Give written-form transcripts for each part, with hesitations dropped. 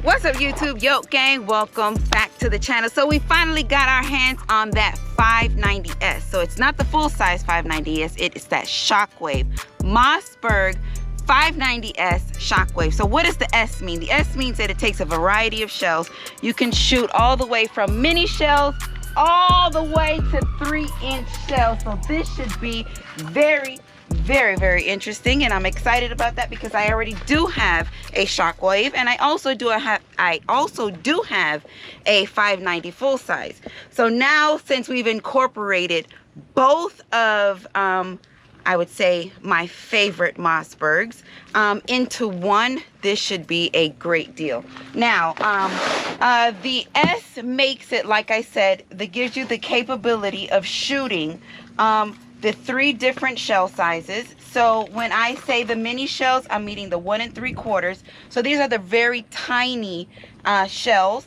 What's up, YouTube? Yoke Gang, welcome back to the channel. So we finally got our hands on that 590S. So it's not the full-size 590S, it is that Shockwave Mossberg 590S Shockwave. So what does the S mean? The S means that it takes a variety of shells. You can shoot all the way from mini shells all the way to 3-inch shells. So this should be very interesting, and I'm excited about that because I already do have a Shockwave, and I also do have a 590 full size. So now, since we've incorporated both of I would say my favorite Mossbergs into one, this should be a great deal. Now the S makes it, like I said, that gives you the capability of shooting the 3 different shell sizes. So when I say the mini shells, I'm meaning the 1 3/4. So these are the very tiny shells,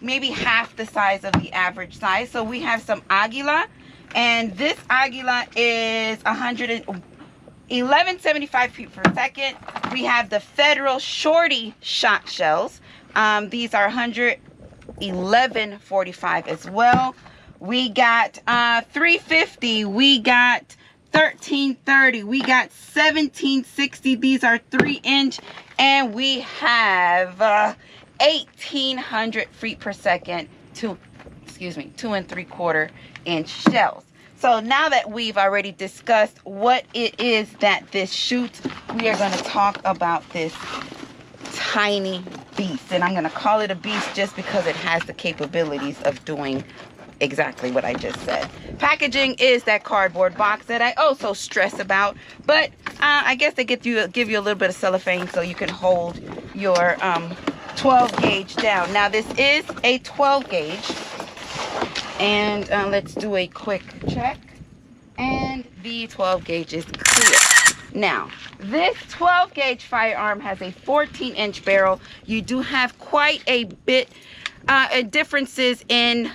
maybe half the size of the average size. So we have some Aguila, and this Aguila is 1175 feet per second. We have the Federal Shorty shot shells. These are 1145 as well. We got 350, we got 1330, we got 1760. These are 3-inch, and we have 1800 feet per second, 2 3/4 inch shells. So now that we've already discussed what it is that this shoots, we are going to talk about this tiny beast. And I'm going to call it a beast just because it has the capabilities of doing exactly what I just said. Packaging is that cardboard box that I also stress about, but I guess they give you a little bit of cellophane so you can hold your 12 gauge down. Now this is a 12 gauge, and let's do a quick check, and the 12 gauge is clear. Now this 12 gauge firearm has a 14-inch barrel. You do have quite a bit differences in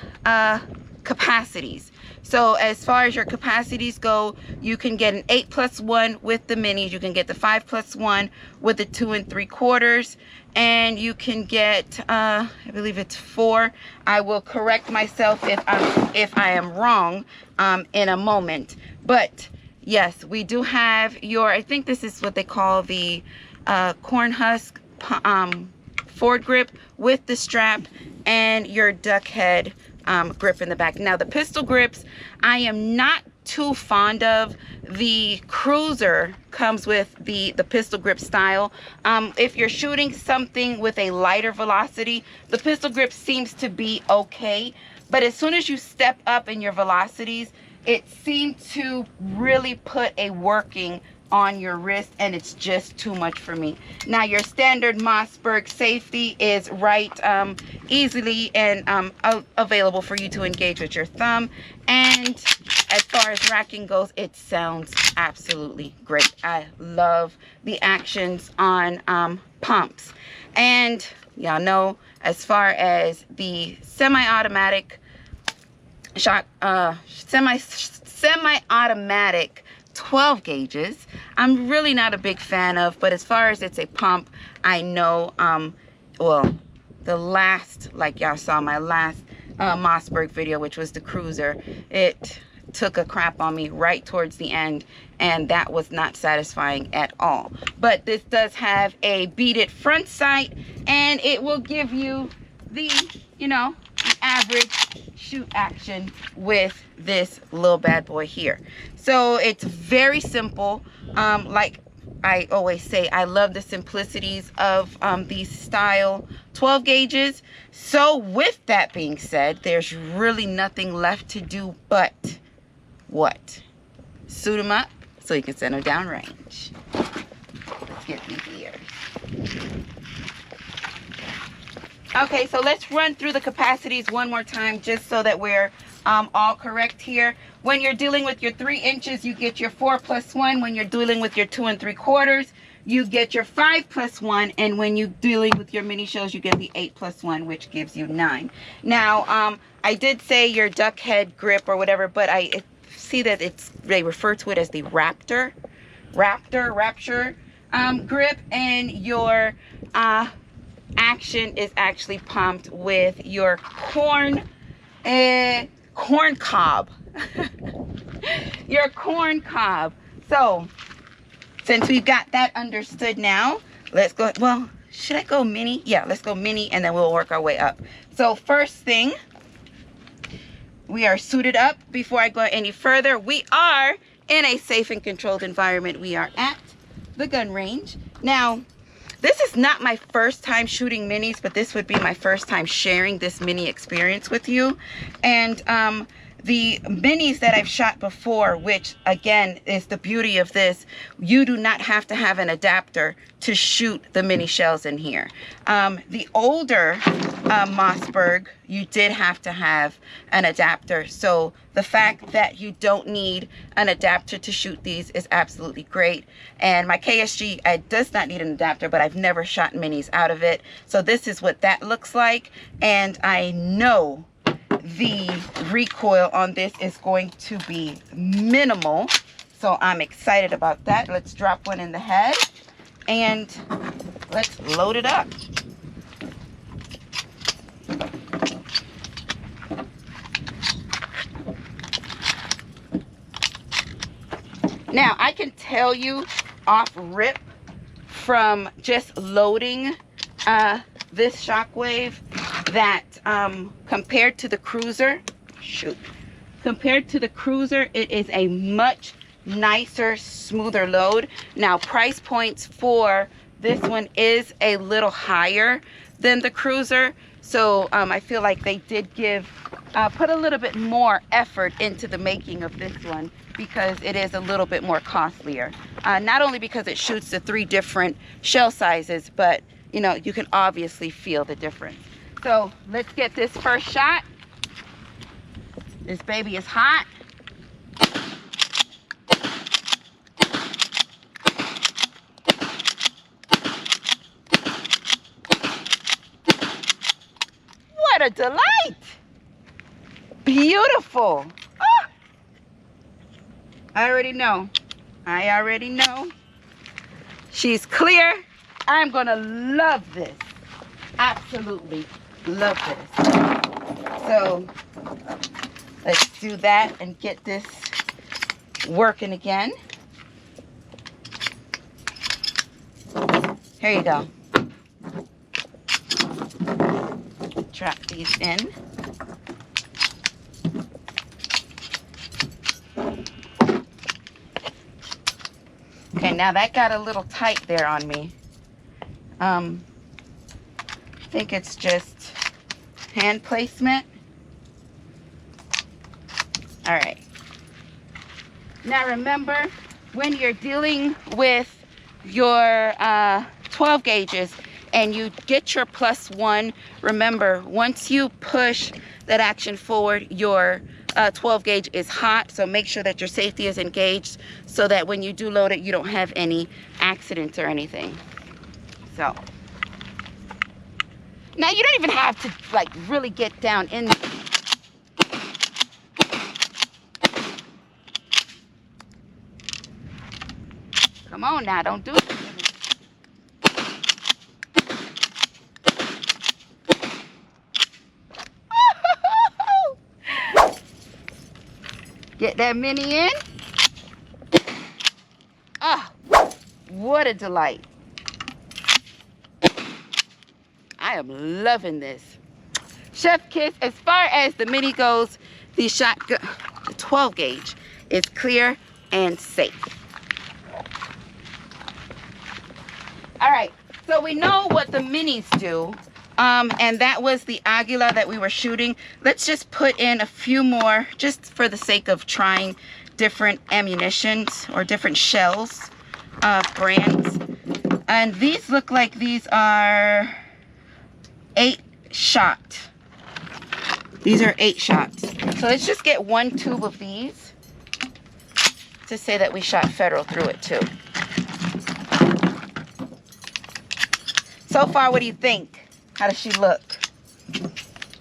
capacities. So as far as your capacities go, you can get an 8+1 with the minis, you can get the 5+1 with the 2 3/4, and you can get I believe it's 4. I will correct myself if I am wrong in a moment. But yes, we do have your, I think this is what they call the corn husk forward grip with the strap, and your duck head grip in the back. Now the pistol grips, I am not too fond of. The Cruiser comes with the pistol grip style. If you're shooting something with a lighter velocity, the pistol grip seems to be okay, but as soon as you step up in your velocities, it seems to really put a working on your wrist, and it's just too much for me. Now your standard Mossberg safety is right easily and available for you to engage with your thumb, and as far as racking goes, it sounds absolutely great. I love the actions on pumps. And y'all know, as far as the semi-automatic semi-automatic 12 gauges, I'm really not a big fan of, but as far as it's a pump, I know well, the last, like y'all saw my last Mossberg video, which was the Cruiser, it took a crap on me right towards the end, and that was not satisfying at all. But this does have a beaded front sight, and it will give you the, you know, the average shoot action with this little bad boy here. So it's very simple. Like I always say, I love the simplicities of these style 12 gauges. So with that being said, there's really nothing left to do but what? Suit them up so you can send them down range. Let's get these ears. Okay, so let's run through the capacities one more time just so that we're all correct here. When you're dealing with your 3 inches, you get your 4+1. When you're dealing with your 2 3/4, you get your 5+1. And when you're dealing with your mini shells, you get the 8+1, which gives you 9. Now, I did say your duck head grip or whatever, but I see that they refer to it as the Rapture. grip, and your action is actually pumped with your corn cob. Your corn cob. So since we've got that understood now, let's go. Well, should I go mini? Yeah, let's go mini, and then we'll work our way up. So first thing, we are suited up. Before I go any further, we are in a safe and controlled environment. We are at the gun range. Now, this is not my first time shooting minis, but this would be my first time sharing this mini experience with you. And the minis that I've shot before, which again is the beauty of this, you do not have to have an adapter to shoot the mini shells in here. The older Mossberg, you did have to have an adapter. So the fact that you don't need an adapter to shoot these is absolutely great. And my KSG, it does not need an adapter, but I've never shot minis out of it. So this is what that looks like. And I know the recoil on this is going to be minimal, so I'm excited about that. Let's drop one in the head and let's load it up. Now I can tell you off rip from just loading this Shockwave that compared to the Cruiser, compared to the Cruiser, it is a much nicer, smoother load. Now price points for this one is a little higher than the Cruiser, so I feel like they did put a little bit more effort into the making of this one, because it is a little bit more costlier. Not only because it shoots the 3 different shell sizes, but you know, you can obviously feel the difference. So let's get this first shot. This baby is hot. What a delight! Beautiful. Oh, I already know. She's clear. I'm gonna love this. Absolutely love this. So let's do that and get this working again. Here you go. Drop these in. Okay, now that got a little tight there on me. I think it's just hand placement. All right. Now remember, when you're dealing with your 12 gauges and you get your +1, remember, once you push that action forward, your 12 gauge is hot, so make sure that your safety is engaged so that when you do load it, you don't have any accidents or anything. So now you don't even have to like really get down in. Come on now, don't do it. Get that mini in. Oh, what a delight. I am loving this. Chef kiss. As far as the mini goes, the 12 gauge is clear and safe. All right, so we know what the minis do. And that was the Aguila that we were shooting. Let's just put in a few more, just for the sake of trying different ammunitions or different shells, brands. And these look like these are 8-shot. These are 8 shots. So let's just get 1 tube of these to say that we shot Federal through it too. So far, what do you think? How does she look?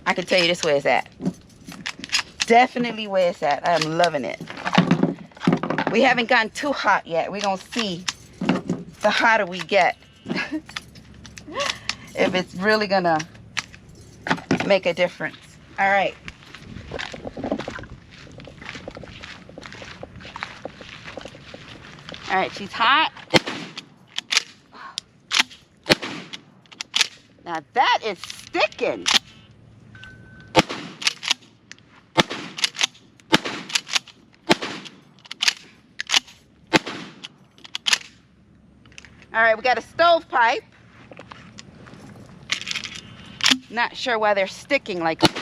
I can tell you this way it's at. Definitely where it's at. I'm loving it. We haven't gotten too hot yet. We're going to see the hotter we get. If it's really gonna make a difference. All right. All right, she's hot. Now that is sticking. All right, we got a stovepipe. Not sure why they're sticking like that.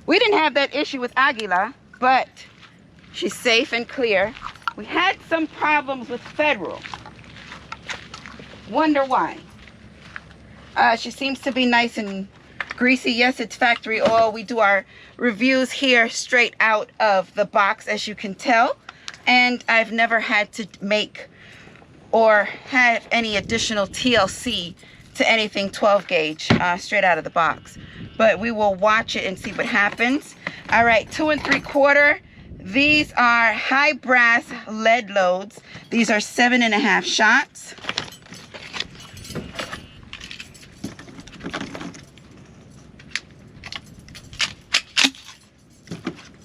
We didn't have that issue with Aguila, but she's safe and clear. We had some problems with Federal. Wonder why. She seems to be nice and greasy. Yes, it's factory oil. We do our reviews here straight out of the box, as you can tell. And I've never had to make or have any additional TLC to anything 12 gauge straight out of the box. But we will watch it and see what happens. All right, 2 3/4. These are high brass lead loads. These are 7.5 shots.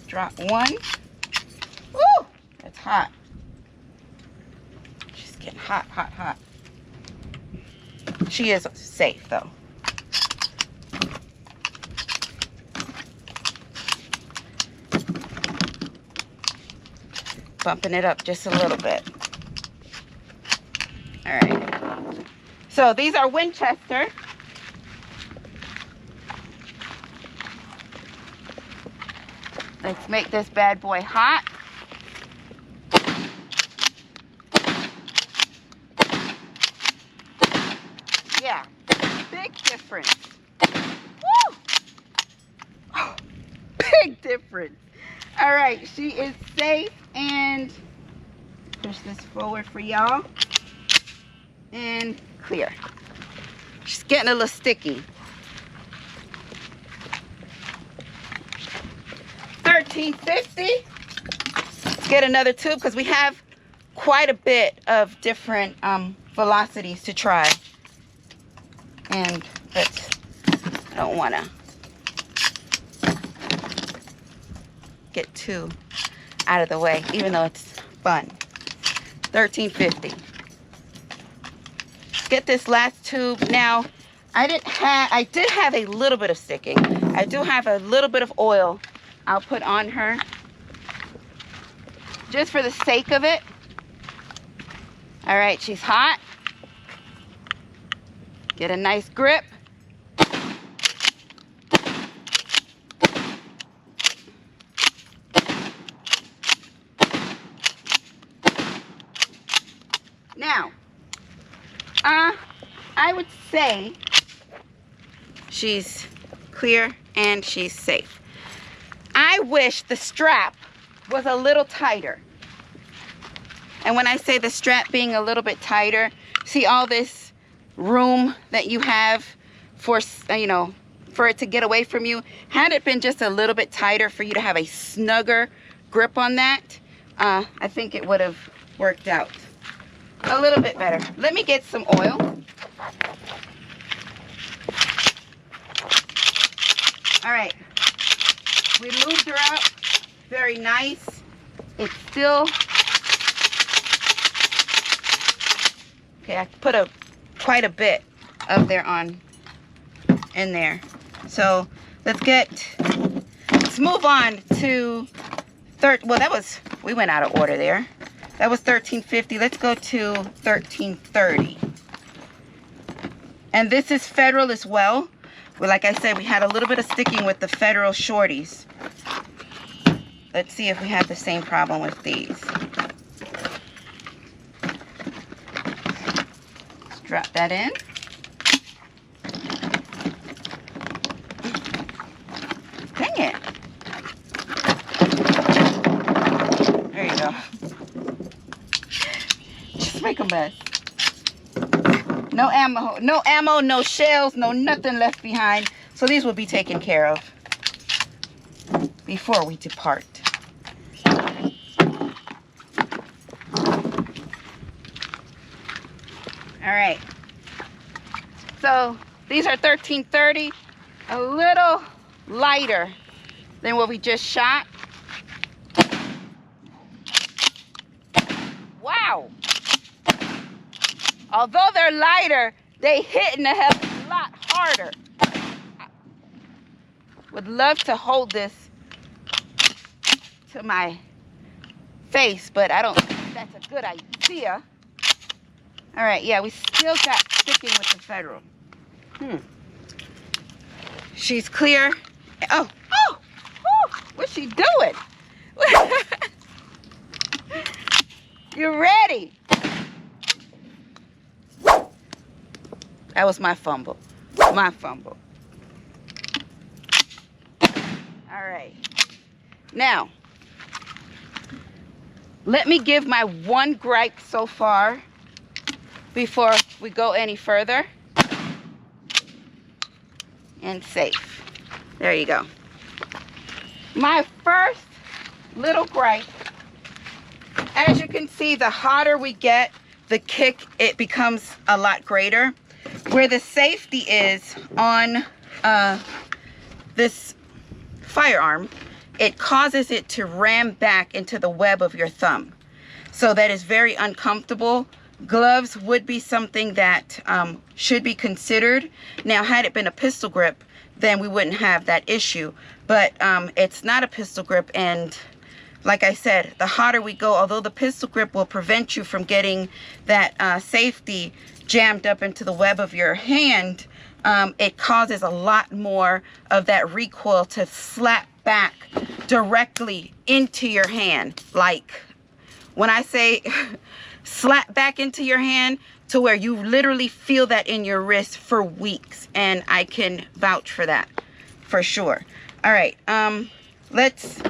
Drop one. Woo! That's hot. She's getting hot, hot, hot. She is safe though. Bumping it up just a little bit. All right. So these are Winchester. Let's make this bad boy hot. Yeah, big difference. Woo! Oh, big difference. All right, she is safe, and push this forward for y'all, and clear. She's getting a little sticky. 1350. Let's get another tube because we have quite a bit of different velocities to try, and I don't want to get too out of the way, even though it's fun. 1350. Get this last tube. Now, I did have a little bit of sticking. I do have a little bit of oil I'll put on her, just for the sake of it. All right, she's hot. Get a nice grip. Now, I would say she's clear and she's safe. I wish the strap was a little tighter. And when I say the strap being a little bit tighter, see all this room that you have for, you know, for it to get away from you? Had it been just a little bit tighter for you to have a snugger grip on that, I think it would have worked out a little bit better. Let me get some oil. All right. We lubed her up. Very nice. It's still... Okay, I put quite a bit of there in there. So let's move on to we went out of order there. That was 1350. Let's go to 1330. And this is Federal as well. Well, like I said, we had a little bit of sticking with the Federal shorties. Let's see if we have the same problem with these. Let's drop that in. Dang it. There you go. Just make a mess. No ammo, no shells, no nothing left behind. So these will be taken care of. before we depart. All right. So these are 1330, a little lighter than what we just shot. Wow. Although they're lighter, they hitting a hell of a lot harder. Would love to hold this to my face, but I don't think that's a good idea. All right, yeah, we still got sticking with the Federal. She's clear. Oh, what's she doing? You ready? That was my fumble. My fumble. All right. Now, let me give my one gripe so far before we go any further. And safe. There you go. My first little gripe, as you can see, the hotter we get, the kick, it becomes a lot greater. Where the safety is on this firearm, it causes it to ram back into the web of your thumb. So that is very uncomfortable. Gloves would be something that should be considered. Now, had it been a pistol grip, then we wouldn't have that issue. But it's not a pistol grip, and like I said, the hotter we go, although the pistol grip will prevent you from getting that safety jammed up into the web of your hand, it causes a lot more of that recoil to slap back directly into your hand. Like, when I say slap back into your hand, to where you literally feel that in your wrist for weeks, and I can vouch for that for sure. All right, let's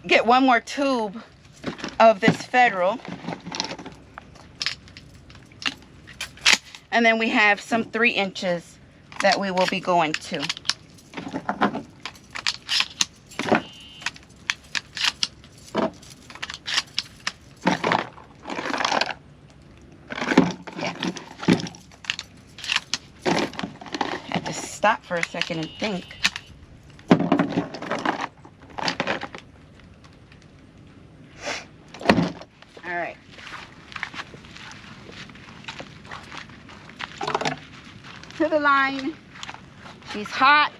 get one more tube of this Federal, and then we have some 3 inches that we will be going to. Stop for a second and think. All right. To the line. She's hot.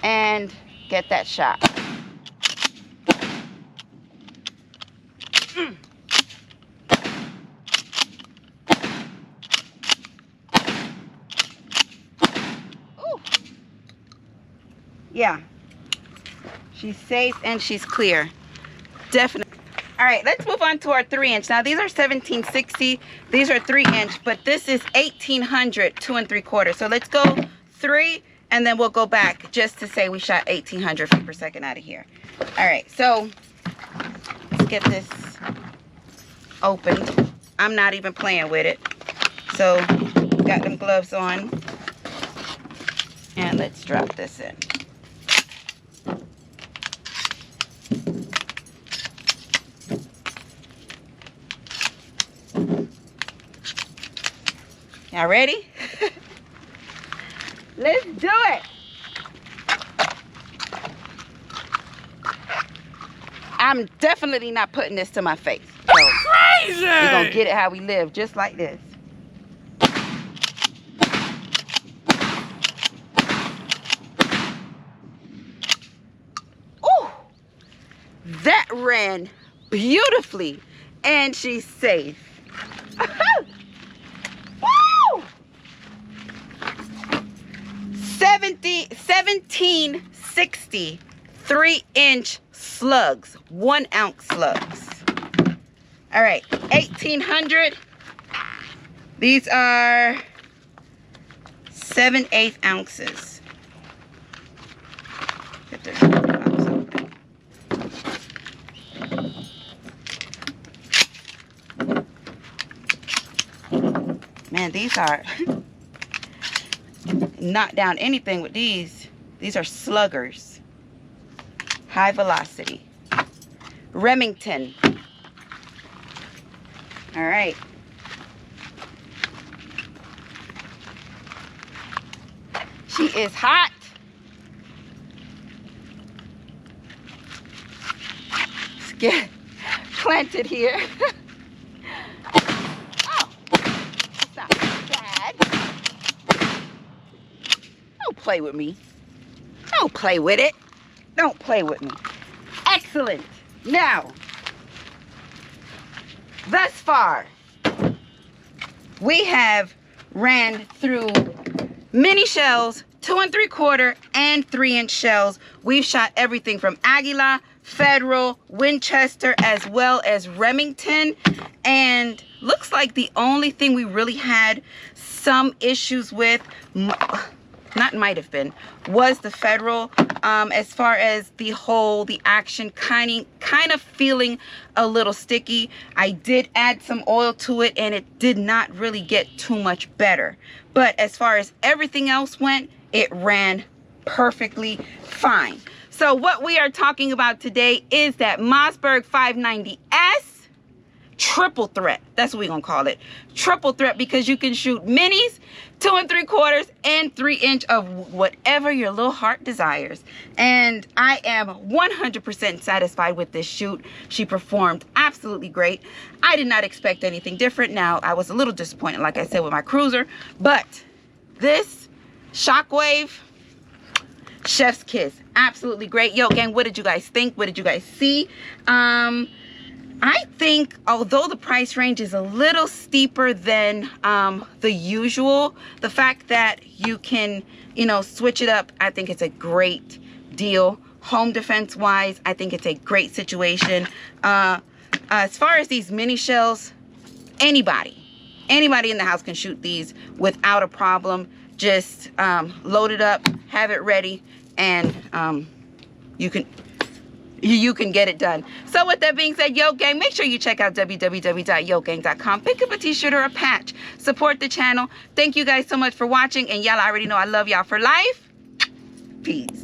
And get that shot. Yeah, she's safe and she's clear. Definitely. All right, let's move on to our 3 inch. Now, these are 1760. These are 3 inch, but this is 1800 2 3/4. So let's go 3, and then we'll go back just to say we shot 1800 feet per second out of here. All right, so let's get this opened. I'm not even playing with it. So got them gloves on, and let's drop this in. Y'all ready? Let's do it. I'm definitely not putting this to my face. So crazy! We're gonna get it how we live, just like this. Ooh! That ran beautifully, and she's safe. 1760 3 inch slugs, 1 ounce slugs. All right, 1800. These are 7/8 ounces. Get this box open. Man, these are knock down anything with these. These are sluggers. high velocity. Remington. All right. She is hot. Let's get planted here. Oh, it's not bad. Don't play with me. Don't play with it. Don't play with me. Excellent. Now, thus far, we have ran through mini shells, 2 3/4 and 3-inch shells. We've shot everything from Aguila, Federal, Winchester, as well as Remington. And looks like the only thing we really had some issues with, might have been, was the Federal. As far as the action kind of feeling a little sticky. I did add some oil to it and it did not really get too much better. But as far as everything else went, it ran perfectly fine. So what we are talking about today is that Mossberg 590S triple threat. That's what we're gonna call it. Triple threat, because you can shoot minis, 2 3/4 and 3-inch of whatever your little heart desires. And I am 100% satisfied with this shoot. She performed absolutely great. I did not expect anything different. Now, I was a little disappointed, like I said, with my cruiser, but this Shockwave, chef's kiss. Absolutely great. Yo, gang, what did you guys think? What did you guys see? I think, although the price range is a little steeper than the usual, the fact that you can, you know, switch it up, I think it's a great deal. Home defense wise, I think it's a great situation. As far as these mini shells, anybody in the house can shoot these without a problem. Just load it up, have it ready, and you can get it done. So with that being said, Yo Gang, make sure you check out www.yogang.com. Pick up a t-shirt or a patch. Support the channel. Thank you guys so much for watching. And y'all already know I love y'all for life. Peace.